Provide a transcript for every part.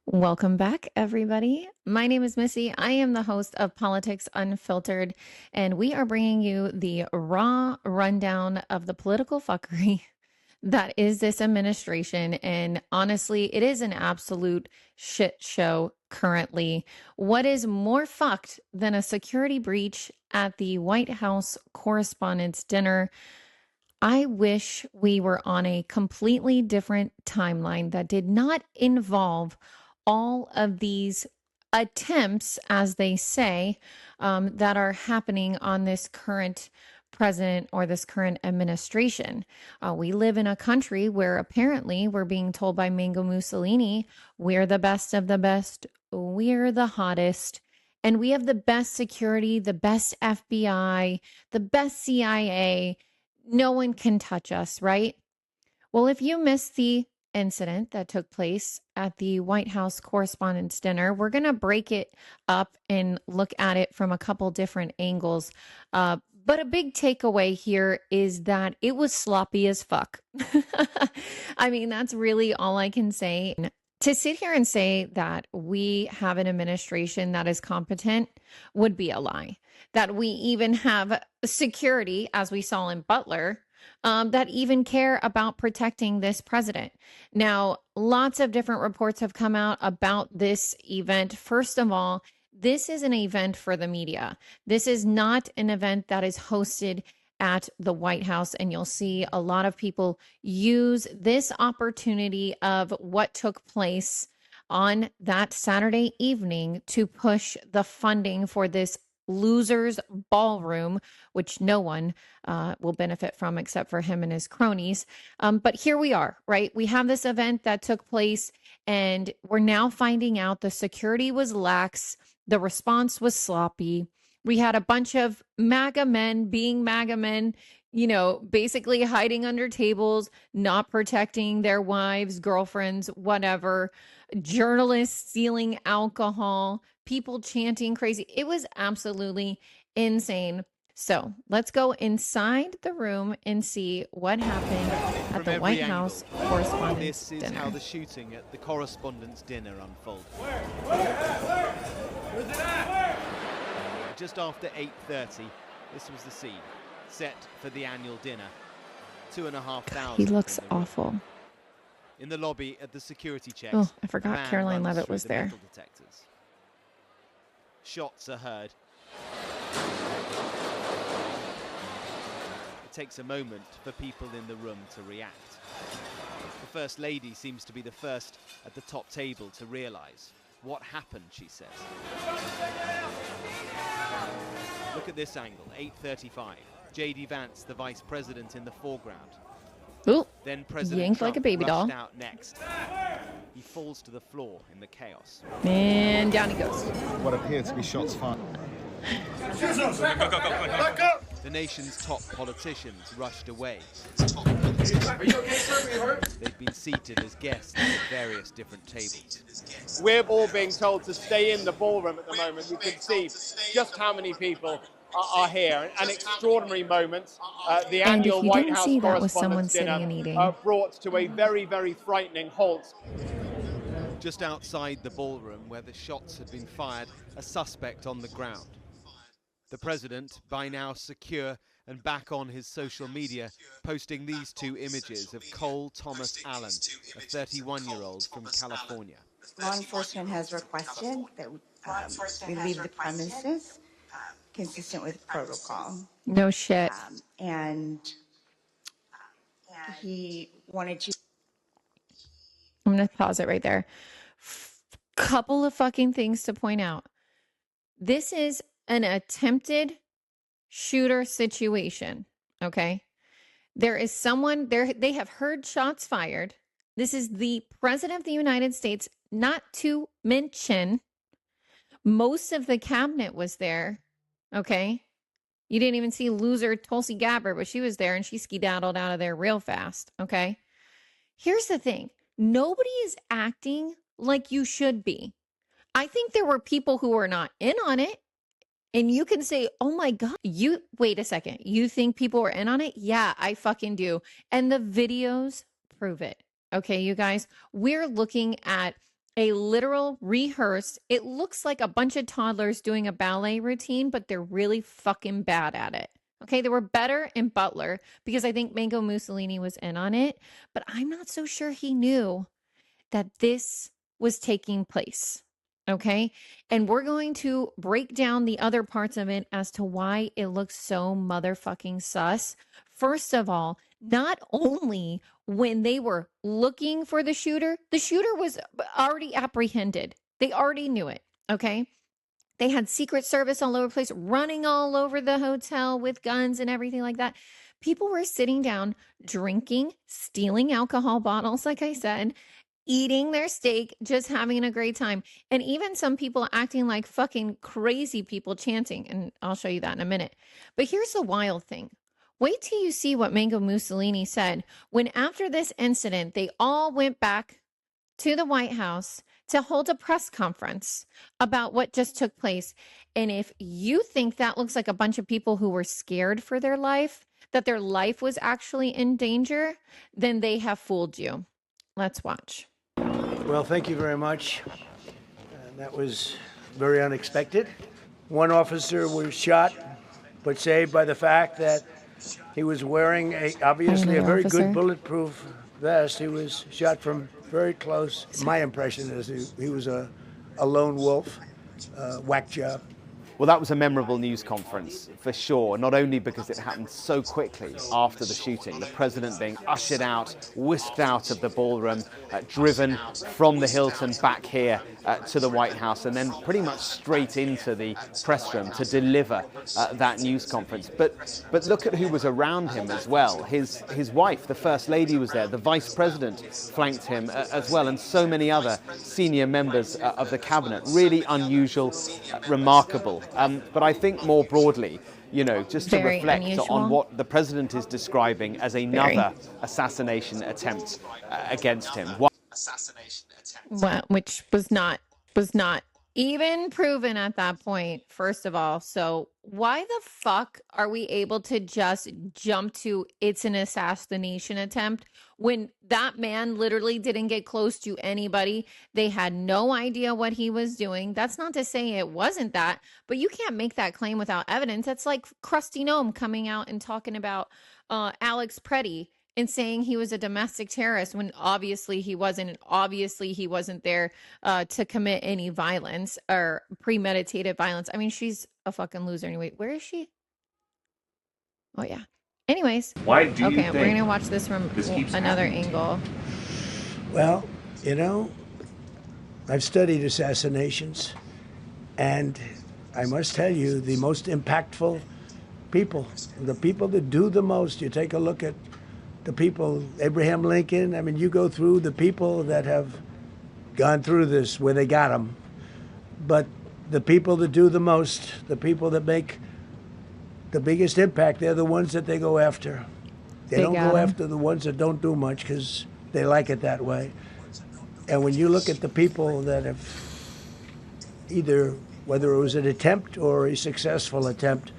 Welcome back, everybody. My name is Missy. I am the host of Politics Unfiltered, and we are bringing you the raw rundown of the political fuckery that is this administration. And honestly, it is an absolute shit show currently. What is more fucked than a security breach at the White House Correspondents' Dinner? I wish we were on a completely different timeline that did not involve all of these attempts, as they say, that are happening on this current president or this current administration. We live in a country where apparently we're being told by Mango Mussolini, we're the best of the best, we're the hottest. And we have the best security, the best FBI, the best CIA. No one can touch us, right? Well, if you missed the incident that took place at the White House Correspondents' Dinner, we're going to break it up and look at it from a couple different angles. But a big takeaway here is that it was sloppy as fuck. I mean, that's really all I can say. To sit here and say that we have an administration that is competent would be a lie. That we even have security, as we saw in Butler, that even care about protecting this president. Now, lots of different reports have come out about this event. First of all, this is an event for the media. This is not an event that is hosted at the White House, and you'll see a lot of people use this opportunity of what took place on that Saturday evening to push the funding for this losers ballroom, which no one will benefit from except for him and his cronies. But here we are, right? We have this event that took place, and we're now finding out the security was lax, the response was sloppy. We had a bunch of MAGA men being MAGA men, basically hiding under tables, not protecting their wives, girlfriends, whatever, journalists stealing alcohol, people chanting crazy. It was absolutely insane. So let's go inside the room and see what happened at the White House Correspondents' Dinner. This is how the shooting at the Correspondents' Dinner unfolded. Just after 8:30, this was the scene set for the annual dinner. 2,500. He looks awful. In the lobby at the security checks. Oh, I forgot Caroline Levitt was there. Metal detectors. Shots are heard. It takes a moment for people in the room to react. The First Lady seems to be the first at the top table to realise what happened, she says. Look at this angle, 8:35. J.D. Vance, the Vice President, in the foreground. Ooh, then President yanked Trump like a baby doll. out next. He falls to the floor in the chaos. And down he goes. What appeared to be shots fired. Back up! The nation's top politicians rushed away. Are you okay, sir? Are you hurt? They've been seated as guests at various different tables. We're all being told to stay in the ballroom at the moment. You can see just how many people are here. An extraordinary moment. The annual White House Correspondents' Dinner brought to a very, very frightening halt. Just outside the ballroom where the shots had been fired, a suspect on the ground. The president, by now secure and back on his social media, posting these two images of Cole Thomas Allen, a 31-year-old from California. Law enforcement has requested that we leave the premises consistent with protocol. No shit. And he wanted to... I'm going to pause it right there. Couple of fucking things to point out. This is an attempted shooter situation, okay? There is someone there. They have heard shots fired. This is the president of the United States, not to mention most of the cabinet was there, okay? You didn't even see loser Tulsi Gabbard, but she was there and she skedaddled out of there real fast, okay? Here's the thing. Nobody is acting like you should be. I think there were people who were not in on it. And you can say, oh my God, wait a second. You think people were in on it? Yeah, I fucking do. And the videos prove it. Okay, you guys, we're looking at A literal rehearsed, it looks like a bunch of toddlers doing a ballet routine, but they're really fucking bad at it. Okay, they were better in Butler because I think Mango Mussolini was in on it, but I'm not so sure he knew that this was taking place. Okay. And we're going to break down the other parts of it as to why it looks so motherfucking sus. First of all, not only when they were looking for the shooter was already apprehended. They already knew it. Okay. They had Secret Service all over the place, running all over the hotel with guns and everything like that. People were sitting down, drinking, stealing alcohol bottles, like I said, eating their steak, just having a great time. And even some people acting like fucking crazy people chanting. And I'll show you that in a minute. But here's the wild thing. Wait till you see what Mango Mussolini said when after this incident, they all went back to the White House to hold a press conference about what just took place. And if you think that looks like a bunch of people who were scared for their life, that their life was actually in danger, then they have fooled you. Let's watch. Well, thank you very much. That was very unexpected. One officer was shot, but saved by the fact that he was wearing obviously a very good bulletproof vest. He was shot from very close. My impression is he was a lone wolf, whack job. Well, that was a memorable news conference, for sure, not only because it happened so quickly after the shooting, the president being ushered out, whisked out of the ballroom, driven from the Hilton back here to the White House, and then pretty much straight into the press room to deliver that news conference. But look at who was around him as well. His wife, the First Lady, was there. The Vice President flanked him as well, and so many other senior members of the cabinet. Really unusual, remarkable. But I think more broadly, you know, just to reflect on what the president is describing as another assassination attempt against him. Well, which was not even proven at that point, first of all. So why the fuck are we able to just jump to it's an assassination attempt when that man literally didn't get close to anybody? They had no idea what he was doing. That's not to say it wasn't that, but you can't make that claim without evidence. That's like Krusty Gnome coming out and talking about Alex Preddy and saying he was a domestic terrorist when obviously he wasn't. And obviously he wasn't there to commit any violence or premeditated violence. I mean, she's a fucking loser anyway. Where is she? Oh, yeah. Anyways. Why do you okay, think we're going to watch this from another angle. Well, you know, I've studied assassinations, and I must tell you, the most impactful people, the people that do the most, you take a look at the people, Abraham Lincoln, I mean, you go through the people that have gone through this where they got them. But the people that do the most, the people that make the biggest impact, they're the ones that they go after. They don't go after the ones that don't do much because they like it that way. And when you look at the people that have either, whether it was an attempt or a successful attempt,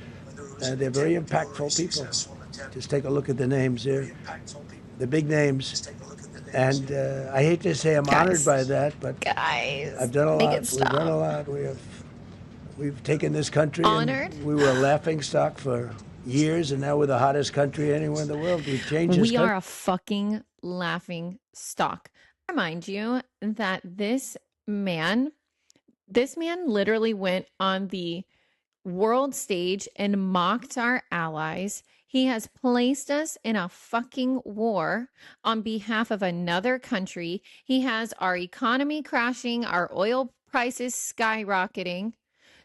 they're very impactful people. Just take a look at the names there, the big names. And I hate to say I'm honored by that, but I've done a lot. We've done a lot. We've taken this country. Honored? We were a laughing stock for years, and now we're the hottest country anywhere in the world. We've changed this country. We are a fucking laughing stock. Remind you that this man literally went on the world stage and mocked our allies. He has placed us in a fucking war on behalf of another country. He has our economy crashing, our oil prices skyrocketing,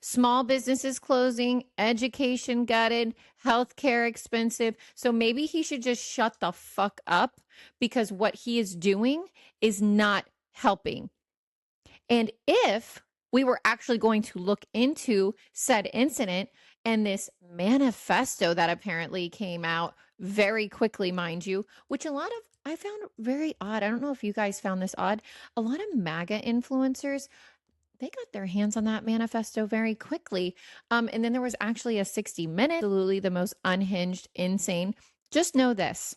small businesses closing, education gutted, healthcare expensive. So maybe he should just shut the fuck up because what he is doing is not helping. And if we were actually going to look into said incident and this manifesto that apparently came out very quickly, mind you, which I found very odd. I don't know if you guys found this odd. A lot of MAGA influencers, they got their hands on that manifesto very quickly. And then there was actually a 60 Minutes, absolutely the most unhinged, insane. Just know this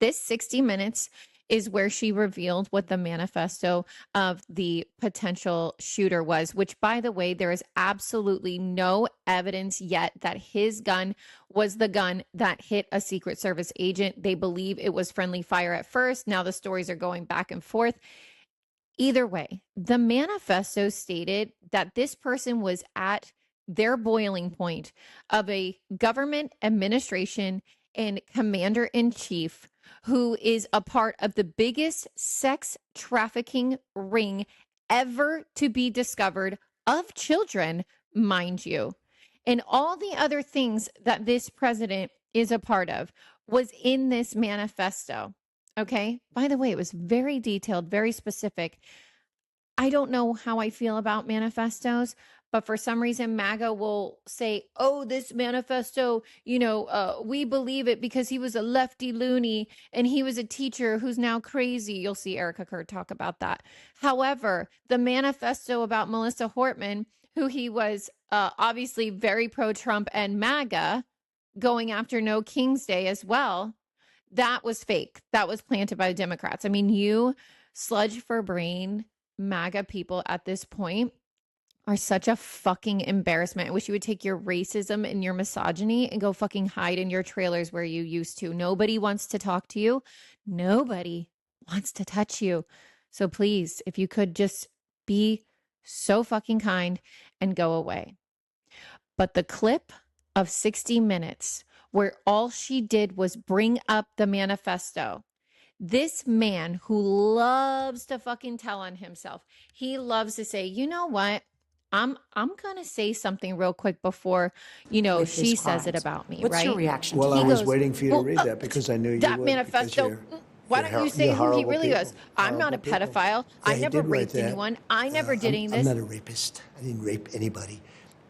60 Minutes is where she revealed what the manifesto of the potential shooter was, which, by the way, there is absolutely no evidence yet that his gun was the gun that hit a Secret Service agent. They believe it was friendly fire at first. Now the stories are going back and forth. Either way, the manifesto stated that this person was at their boiling point of a government administration and commander in chief who is a part of the biggest sex trafficking ring ever to be discovered of children, mind you. And all the other things that this president is a part of was in this manifesto. Okay. By the way, it was very detailed, very specific. I don't know how I feel about manifestos, but for some reason, MAGA will say, oh, this manifesto, we believe it because he was a lefty loony and he was a teacher who's now crazy. You'll see Erica Kerr talk about that. However, the manifesto about Melissa Hortman, who he was obviously very pro-Trump and MAGA, going after No King's Day as well, that was fake. That was planted by the Democrats. I mean, you sludge for brain MAGA people at this point are such a fucking embarrassment. I wish you would take your racism and your misogyny and go fucking hide in your trailers where you used to. Nobody wants to talk to you. Nobody wants to touch you. So please, if you could just be so fucking kind and go away. But the clip of 60 Minutes where all she did was bring up the manifesto. This man who loves to fucking tell on himself, he loves to say, you know what? I'm going to say something real quick before, she says it about me, What's right? your reaction? Well, to I that? was waiting for you to read that because I knew you that would. manifesto. Why don't you say who he really was? I'm not a pedophile. I never raped anyone. I never did any of I'm this. not a rapist. I didn't rape anybody.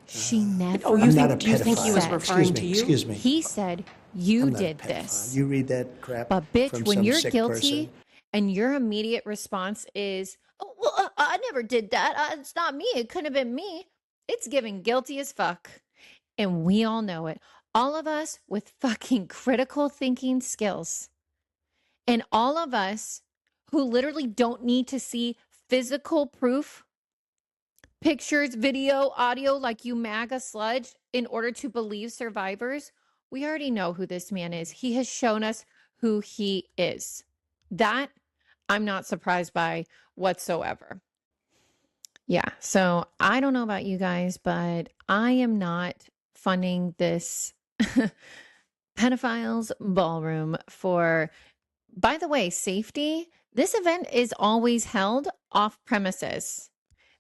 She never. Oh, I'm not a do you think he was pedophile. referring to you? Excuse me. He said you I'm not a did pedophile. this. You read that crap. But bitch, from when some you're sick guilty person. and your immediate response is, oh, well, I never did that. It's not me. It couldn't have been me. It's giving guilty as fuck. And we all know it. All of us with fucking critical thinking skills. And all of us who literally don't need to see physical proof, pictures, video, audio, like you MAGA sludge, in order to believe survivors. We already know who this man is. He has shown us who he is. That I'm not surprised by whatsoever. Yeah, so I don't know about you guys, but I am not funding this pedophiles ballroom for, by the way, safety. This event is always held off premises.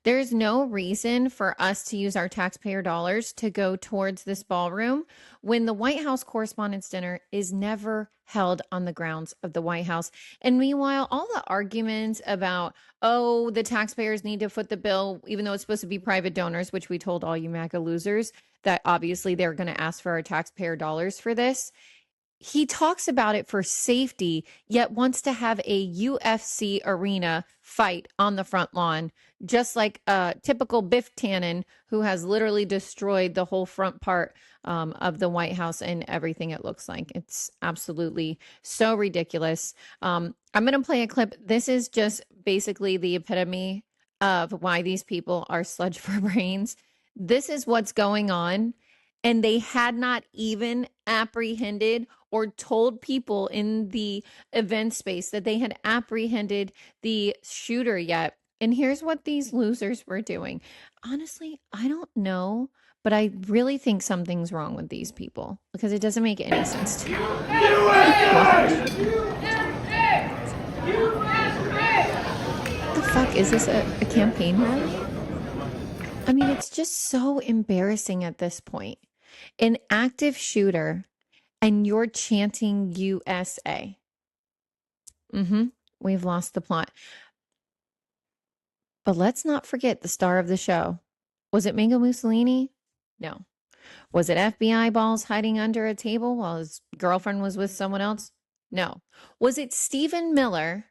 There's no reason for us to use our taxpayer dollars to go towards this ballroom when the White House Correspondents' Dinner is never held on the grounds of the White House. And meanwhile, all the arguments about, oh, the taxpayers need to foot the bill, even though it's supposed to be private donors, which we told all you MAGA losers that obviously they're going to ask for our taxpayer dollars for this. He talks about it for safety, yet wants to have a UFC arena fight on the front lawn, just like a typical Biff Tannen, who has literally destroyed the whole front part of the White House and everything it looks like. It's absolutely so ridiculous. I'm going to play a clip. This is just basically the epitome of why these people are sludge for brains. This is what's going on. And they had not even apprehended or told people in the event space that they had apprehended the shooter yet. And here's what these losers were doing. Honestly, I don't know, but I really think something's wrong with these people because it doesn't make any sense to me. What the fuck? Is this a campaign rally? I mean, it's just so embarrassing at this point. An active shooter and you're chanting USA. We've lost the plot. But let's not forget the star of the show. Was it Mango Mussolini? No. Was it FBI balls hiding under a table while his girlfriend was with someone else? No. Was it Stephen Miller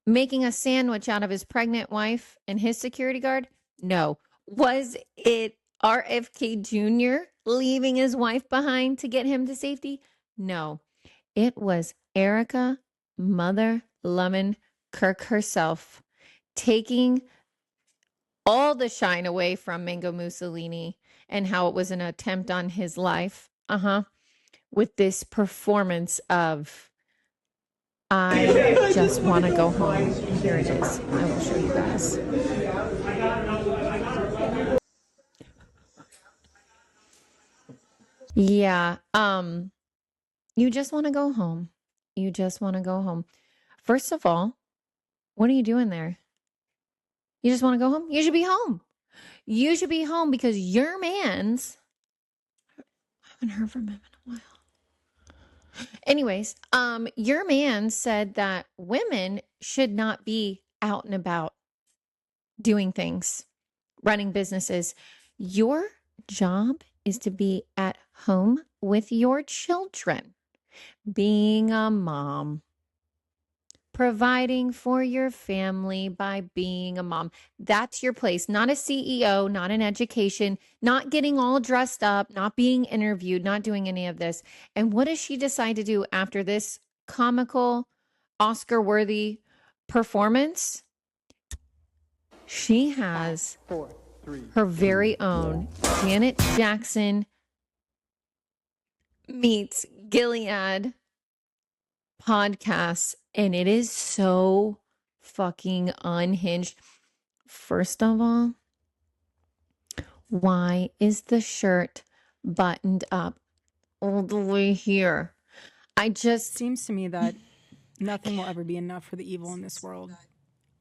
making a sandwich out of his pregnant wife and his security guard? No. Was it RFK Jr. leaving his wife behind to get him to safety? No. It was Erica Mother Lemon Kirk herself, taking all the shine away from Mango Mussolini and how it was an attempt on his life. With this performance of I just want to go home. Here it is. I will show you guys. Yeah. You just want to go home. You just want to go home. First of all, what are you doing there? You just want to go home? You should be home. You should be home because your man's I haven't heard from him in a while. Anyways, your man said that women should not be out and about doing things, running businesses. Your job is to be at home with your children, being a mom, providing for your family by being a mom. That's your place, not a CEO, not an education, not getting all dressed up, not being interviewed, not doing any of this. And what does she decide to do after this comical, Oscar-worthy performance? She has her very own Janet Jackson meets Gilead podcast, and it is so fucking unhinged. First of all, why is the shirt buttoned up all the way here? Seems to me that nothing will ever be enough for the evil in this world.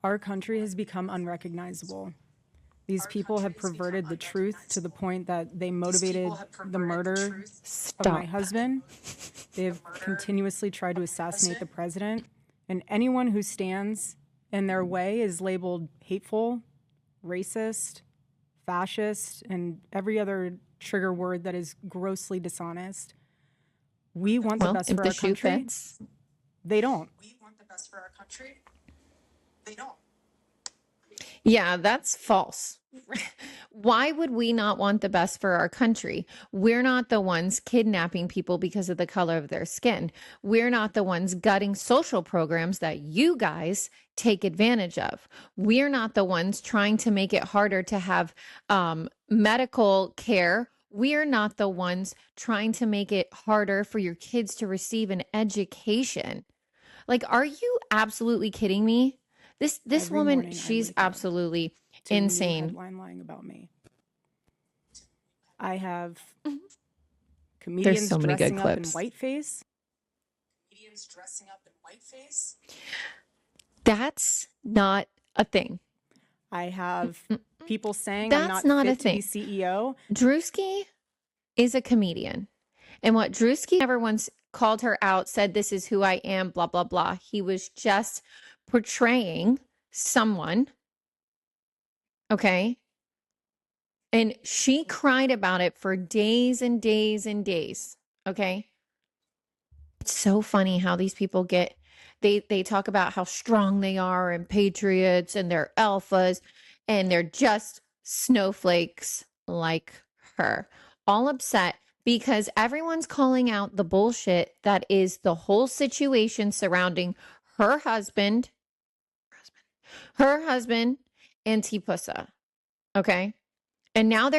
Our country has become unrecognizable. These people have perverted the truth to the point that they motivated the murder of my husband. They have continuously tried to assassinate the president, and anyone who stands in their way is labeled hateful, racist, fascist, and every other trigger word that is grossly dishonest. We want the best for our country. They don't. We want the best for our country. They don't. Yeah, that's false. Why would we not want the best for our country? We're not the ones kidnapping people because of the color of their skin. We're not the ones gutting social programs that you guys take advantage of. We're not the ones trying to make it harder to have medical care. We're not the ones trying to make it harder for your kids to receive an education. Like, are you absolutely kidding me? This Every woman, morning I she's wake up absolutely to a new insane. headline lying about me. I have comedians so many good dressing up in clips. whiteface. That's not a thing. I have people saying That's I'm not a fit to be thing. CEO. Drewski is a comedian. And what Drewski never once called her out, said, "This is who I am," blah, blah, blah. He was just portraying someone. Okay. And she cried about it for days and days and days. Okay. It's so funny how these people get, they talk about how strong they are and patriots and they're alphas, and they're just snowflakes like her, all upset because everyone's calling out the bullshit that is the whole situation surrounding her husband and T-Pussa. Okay. And now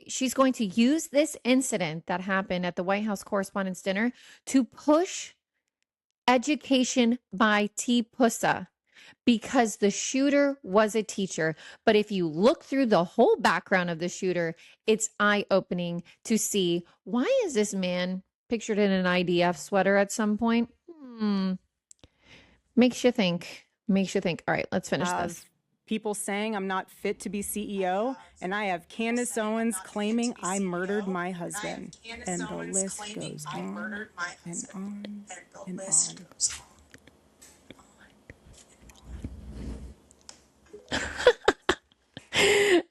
she's going to use this incident that happened at the White House Correspondents' Dinner to push education by T-Pussa because the shooter was a teacher. But if you look through the whole background of the shooter, it's eye-opening to see, why is this man pictured in an IDF sweater at some point? Makes you think. All right, let's finish this. People saying I'm not fit to be CEO, and I have Candace Owens claiming I murdered my husband. And the list goes on and on and on.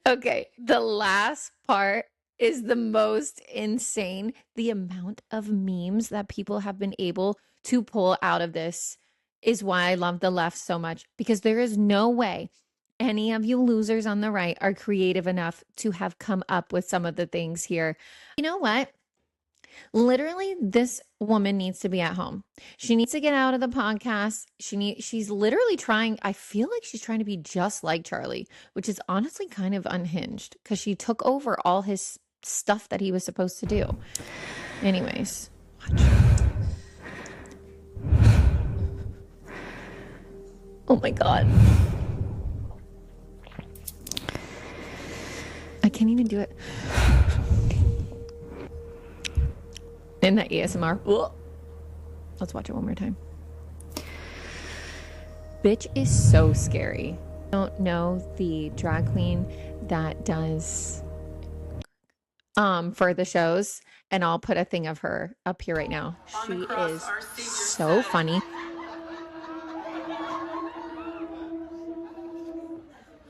Okay, the last part is the most insane. The amount of memes that people have been able to pull out of this is why I love the left so much, because there is no way any of you losers on the right are creative enough to have come up with some of the things here. You know what? Literally, this woman needs to be at home. She needs to get out of the podcast. She's literally trying, I feel like she's trying to be just like Charlie, which is honestly kind of unhinged because she took over all his stuff that he was supposed to do. Anyways, watch. Oh my God. I can't even do it. In that ASMR. Ugh. Let's watch it one more time. Bitch is so scary. I don't know the drag queen that does for the shows, and I'll put a thing of her up here right now. She is so funny.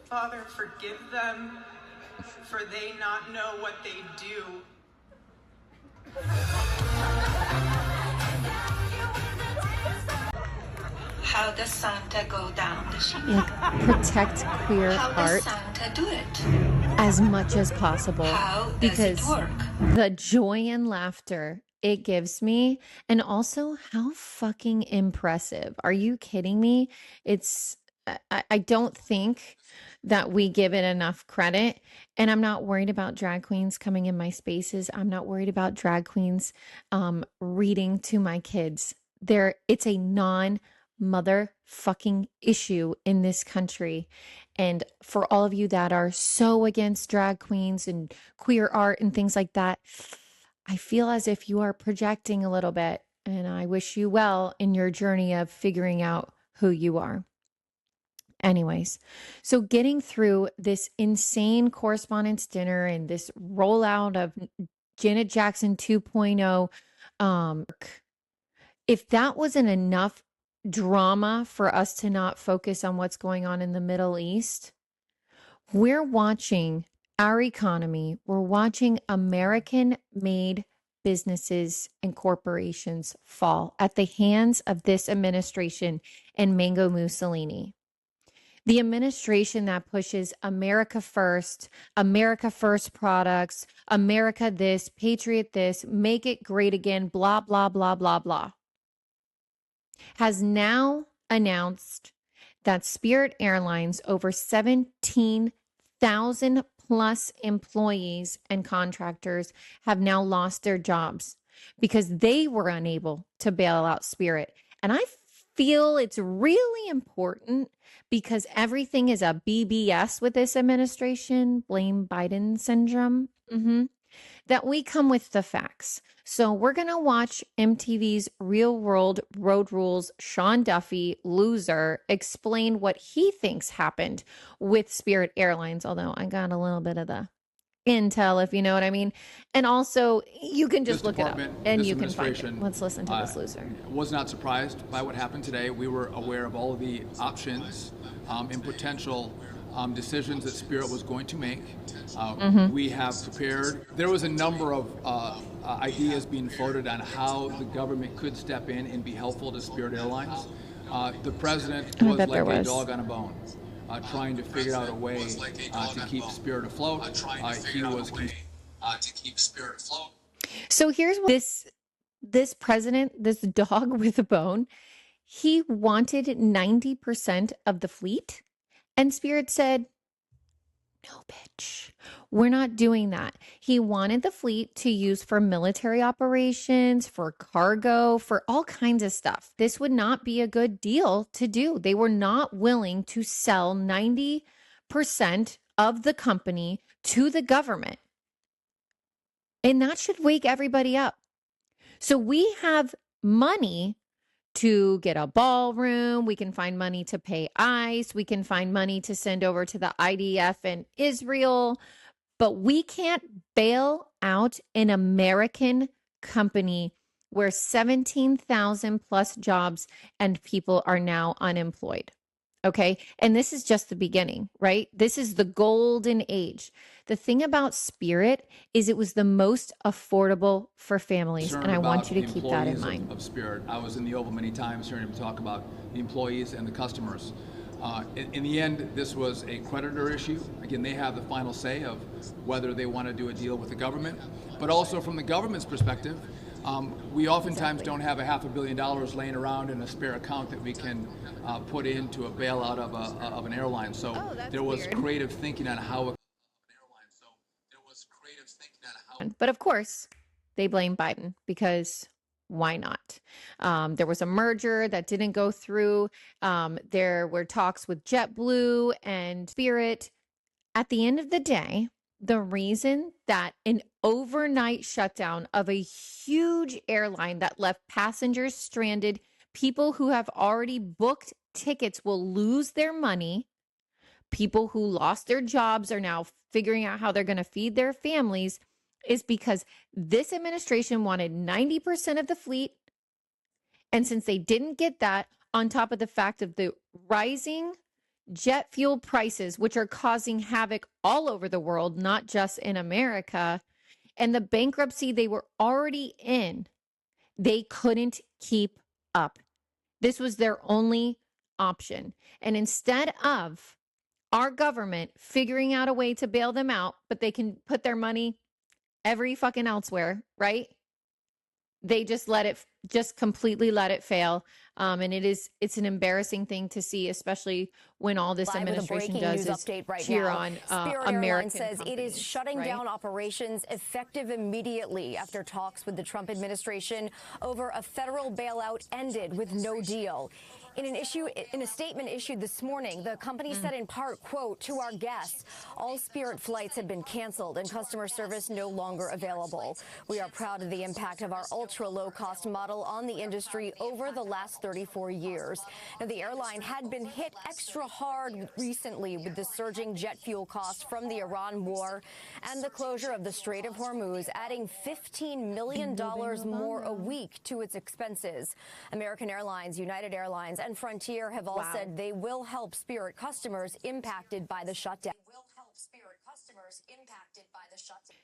Father, forgive them, for they not know what they do. How does Santa go down the chimney? Like, protect queer How art does Santa do it? as much as possible. How does because it work? the joy and laughter it gives me, and also how fucking impressive. Are you kidding me? I don't think that we give it enough credit. And I'm not worried about drag queens coming in my spaces. I'm not worried about drag queens reading to my kids. It's a non-motherfucking issue in this country. And for all of you that are so against drag queens and queer art and things like that, I feel as if you are projecting a little bit. And I wish you well in your journey of figuring out who you are. Anyways, so getting through this insane correspondence dinner and this rollout of Janet Jackson 2.0, if that wasn't enough drama for us to not focus on what's going on in the Middle East, we're watching our economy, we're watching American-made businesses and corporations fall at the hands of this administration and Mango Mussolini. The administration that pushes America first products, America this, Patriot this, make it great again, blah, blah, blah, blah, blah, has now announced that Spirit Airlines, over 17,000 plus employees and contractors, have now lost their jobs because they were unable to bail out Spirit. And I feel it's really important, because everything is a BBS with this administration, blame Biden syndrome, that we come with the facts. So we're going to watch MTV's Real World Road Rules, Sean Duffy, loser, explain what he thinks happened with Spirit Airlines, although I got a little bit of the intel, if you know what I mean. And also, you can just look it up and you can find it. Let's listen to this loser. Was not surprised by what happened today. We were aware of all of the options and potential decisions that Spirit was going to make. We have prepared. There was a number of ideas being floated on how the government could step in and be helpful to Spirit Airlines. The president was like a dog on a bone. Trying to figure out a way to keep Spirit afloat. He was to keep Spirit afloat. So here's what this president, this dog with a bone, he wanted 90% of the fleet, and Spirit said, no, bitch, we're not doing that. He wanted the fleet to use for military operations, for cargo, for all kinds of stuff. This would not be a good deal to do. They were not willing to sell 90% of the company to the government. And that should wake everybody up. So we have money to get a ballroom. We can find money to pay ICE. We can find money to send over to the IDF in Israel. But we can't bail out an American company where 17,000 plus jobs and people are now unemployed. Okay. And this is just the beginning, right? This is the golden age. The thing about Spirit is it was the most affordable for families. And I want you to keep that in mind. Of Spirit. I was in the Oval many times hearing him talk about the employees and the customers. In the end, this was a creditor issue. Again, they have the final say of whether they want to do a deal with the government. But also from the government's perspective, we oftentimes don't have $500 million laying around in a spare account that we can put into a bailout of an airline. So there was creative thinking on how. But of course, they blame Biden because why not? There was a merger that didn't go through. There were talks with JetBlue and Spirit. At the end of the day, the reason that an overnight shutdown of a huge airline that left passengers stranded, people who have already booked tickets will lose their money. People who lost their jobs are now figuring out how they're going to feed their families, is because this administration wanted 90% of the fleet. And since they didn't get that, on top of the fact of the rising jet fuel prices, which are causing havoc all over the world, not just in America, and the bankruptcy they were already in, they couldn't keep up. This was their only option. And instead of our government figuring out a way to bail them out, but they can put their money every fucking elsewhere, right? They just completely let it fail. And it's an embarrassing thing to see, especially when all this administration does is cheer on Spirit American Airlines says companies, it is shutting right? down operations effective immediately after talks with the Trump administration over a federal bailout ended with no deal. In a statement issued this morning, the company said in part, quote, "To our guests, all Spirit flights have been canceled and customer service no longer available. We are proud of the impact of our ultra low cost model on the industry over the last 34 years. Now, the airline had been hit extra hard recently with the surging jet fuel costs from the Iran war and the closure of the Strait of Hormuz, adding $15 million more a week to its expenses. American Airlines, United Airlines, and Frontier have all said they will help Spirit customers impacted by the shutdown.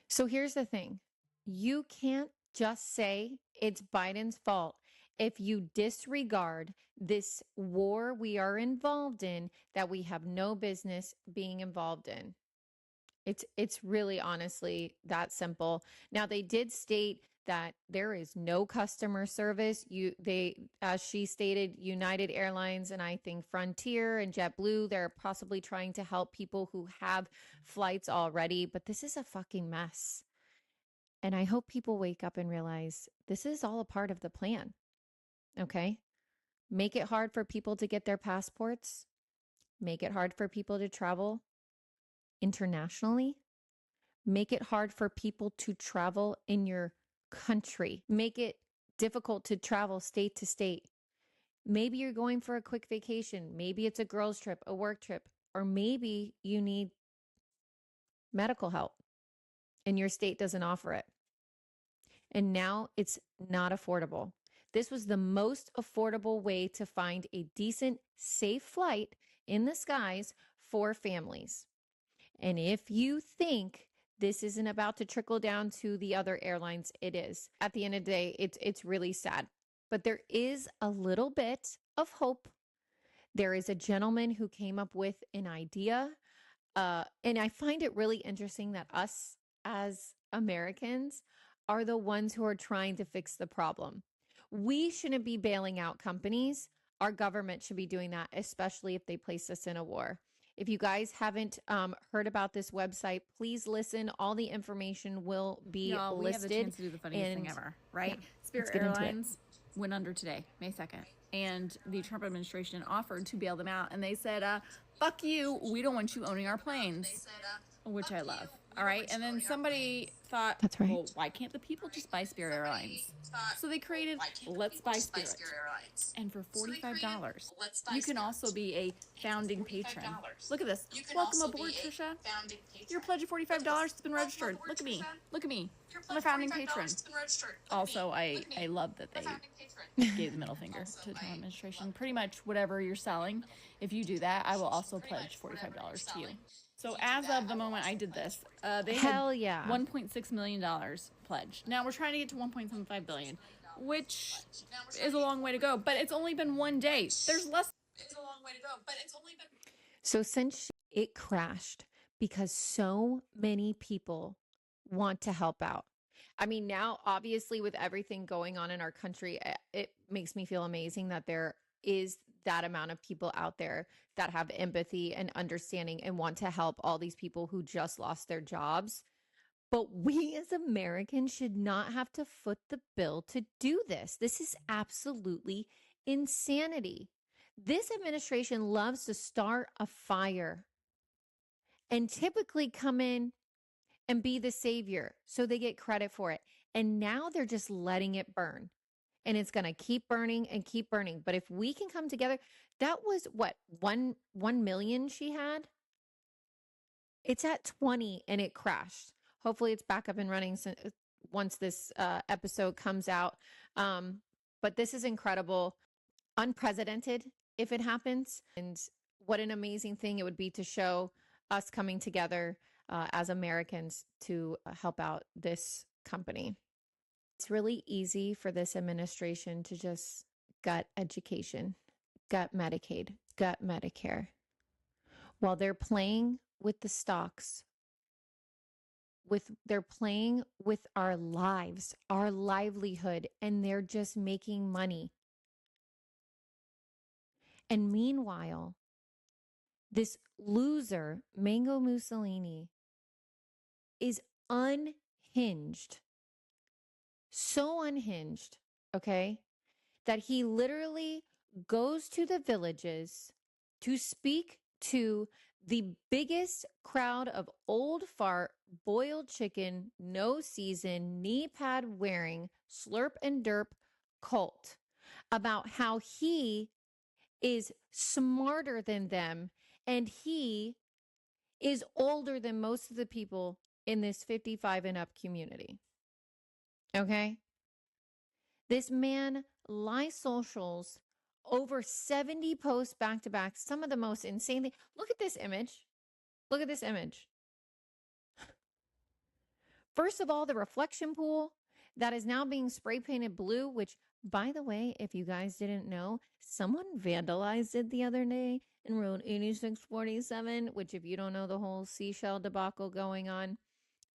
So here's the thing. You can't just say it's Biden's fault if you disregard this war we are involved in that we have no business being involved in. It's really honestly that simple. Now, they did state that there is no customer service. As she stated, United Airlines and I think Frontier and JetBlue, they're possibly trying to help people who have flights already, but this is a fucking mess. And I hope people wake up and realize this is all a part of the plan. Okay? Make it hard for people to get their passports. Make it hard for people to travel internationally. Make it hard for people to travel in your country. Make it difficult to travel state to state. Maybe you're going for a quick vacation. Maybe it's a girls' trip, a work trip, or maybe you need medical help and your state doesn't offer it. And now it's not affordable. This was the most affordable way to find a decent, safe flight in the skies for families. And if you think this isn't about to trickle down to the other airlines, it is. At the end of the day, it's really sad. But there is a little bit of hope. There is a gentleman who came up with an idea. And I find it really interesting that us as Americans are the ones who are trying to fix the problem. We shouldn't be bailing out companies. Our government should be doing that, especially if they place us in a war. If you guys haven't heard about this website, please listen. All the information will be listed. We have the chance to do the funniest thing ever, right? Yeah, Spirit Airlines went under today, May 2nd. And the Trump administration offered to bail them out. And they said, fuck you. We don't want you owning our planes, which I love. All right. And then somebody thought, that's right. Well, why can't the people just buy Spirit Airlines? So they created Let's Buy Spirit. And for $45, you can also be a founding patron. Look at this. Welcome aboard, Trisha. Your pledge of $45 has been registered. Look at me. Look at me. I'm a founding patron. Also, I love that they gave the middle finger to the Trump administration. Pretty much whatever you're selling, if you do that, I will also pledge $45 to you. So as of the moment I did this, they had $1.6 million pledged. Now we're trying to get to $1.75 billion, which is a long way to go, but it's only been one day. There's less is a long way to go, but it's only been. So since it crashed because so many people want to help out. I mean, now obviously with everything going on in our country, it makes me feel amazing that there is that amount of people out there that have empathy and understanding and want to help all these people who just lost their jobs. But we as Americans should not have to foot the bill to do this. This is absolutely insanity. This administration loves to start a fire and typically come in and be the savior so they get credit for it. And now they're just letting it burn. And it's going to keep burning and keep burning. But if we can come together, that was what, 1 million she had? It's at 20 and it crashed. Hopefully it's back up and running once this episode comes out. But this is incredible, unprecedented if it happens. And what an amazing thing it would be to show us coming together as Americans to help out this company. It's really easy for this administration to just gut education, gut Medicaid, gut Medicare, while they're playing with the stocks, they're playing with our lives, our livelihood, and they're just making money. And meanwhile, this loser, Mango Mussolini, is unhinged. So unhinged, okay, that he literally goes to the villages to speak to the biggest crowd of old fart, boiled chicken, no season, knee pad wearing, slurp and derp cult about how he is smarter than them and he is older than most of the people in this 55 and up community. Okay? This man live socials over 70 posts back to back, some of the most insane things. Look at this image. Look at this image. First of all, the reflection pool that is now being spray painted blue, which, by the way, if you guys didn't know, someone vandalized it the other day and wrote 8647, which, if you don't know the whole seashell debacle going on,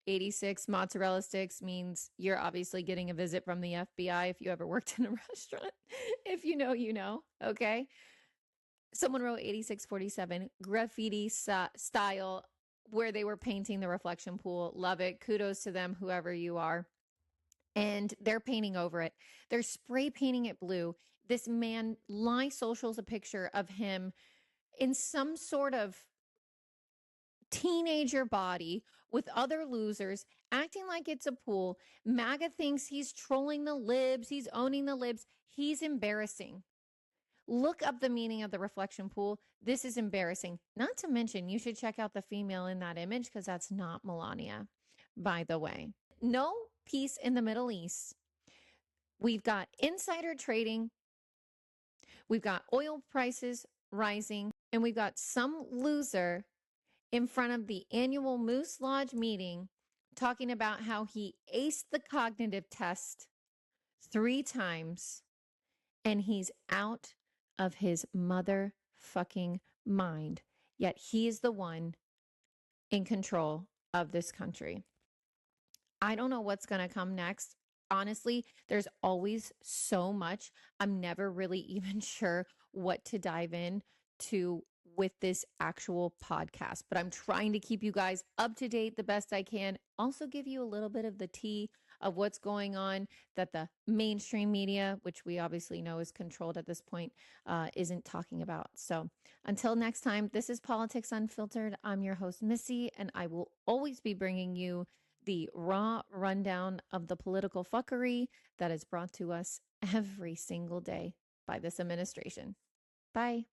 86 mozzarella sticks means you're obviously getting a visit from the FBI if you ever worked in a restaurant. If you know, you know. Okay. Someone wrote 8647 graffiti style where they were painting the reflection pool. Love it. Kudos to them, whoever you are. And they're painting over it. They're spray painting it blue. This man live socials a picture of him in some sort of teenager body with other losers, acting like it's a pool. MAGA thinks he's trolling the libs. He's owning the libs. He's embarrassing. Look up the meaning of the reflection pool. This is embarrassing. Not to mention, you should check out the female in that image because that's not Melania, by the way. No peace in the Middle East. We've got insider trading. We've got oil prices rising. And we've got some loser in front of the annual Moose Lodge meeting talking about how he aced the cognitive test 3 times and he's out of his motherfucking mind. Yet he is the one in control of this country. I don't know what's going to come next. Honestly, there's always so much. I'm never really even sure what to dive in to with this actual podcast, but I'm trying to keep you guys up to date the best I can. Also give you a little bit of the tea of what's going on that the mainstream media, which we obviously know is controlled at this point, isn't talking about. So until next time, this is Politics Unfiltered. I'm your host, Missy, and I will always be bringing you the raw rundown of the political fuckery that is brought to us every single day by this administration. Bye.